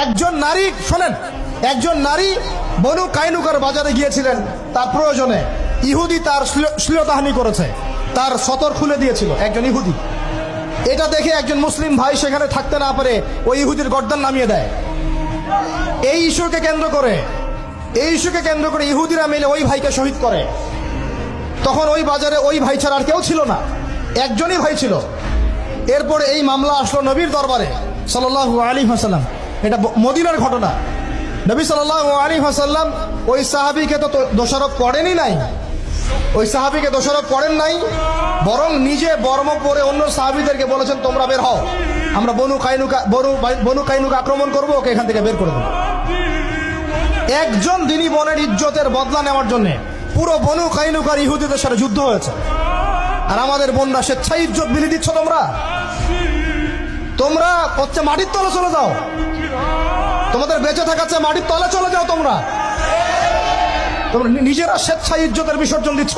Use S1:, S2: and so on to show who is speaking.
S1: একজন নারী, শোনেন, একজন নারী বনু কাইনুকার বাজারে গিয়েছিলেন তার প্রয়োজনে। ইহুদি তার শ্লীলতাহানি করেছে, তার সতর খুলে দিয়েছিল একজন ইহুদি। এটা দেখে একজন মুসলিম ভাই সেখানে থাকতে না পারে ওই ইহুদির গর্দান নামিয়ে দেয়। এই ইস্যুকে কেন্দ্র করে ইহুদিরা মিলে ওই ভাইকে শহীদ করে। তখন ওই বাজারে ওই ভাই ছাড়া আর কেউ ছিল না, একজনই ভাই ছিল। এরপরে এই মামলা আসলো নবীর দরবারে সাল্লাল্লাহু আলাইহি ওয়াসাল্লাম। এটা মদিনার ঘটনা। নবী সাল্লাল্লাহু আলাইহি ওয়াসাল্লাম ওই সাহাবীকে তো দোষারোপ করেনই নাই, ওই সাহাবীকে দোষারোপ করেন নাই, বরং নিজে বর্ম পরে অন্য সাহাবীদেরকে বলেছেন তোমরা বের হও, আমরা বনু কাইনুকা আক্রমণ করবো, ওকে এখান থেকে বের করে দেবো। একজন দিনী বোনের ইজ্জতের বদলা নেওয়ার জন্য পুরো বনু কাইনুকার ইহুদিদের সাথে যুদ্ধ হয়েছে। আর আমাদের বোনরা স্বেচ্ছায় ইজ্জত বিলি দিচ্ছ। তোমরা হচ্ছে মাটির তলে চলে যাও, তোমাদের বেঁচে থাকার চেয়ে মাটির তলে চলে যাও। তোমরা নিজেরা স্বেচ্ছায় ইজ্জতের বিসর্জন দিচ্ছ।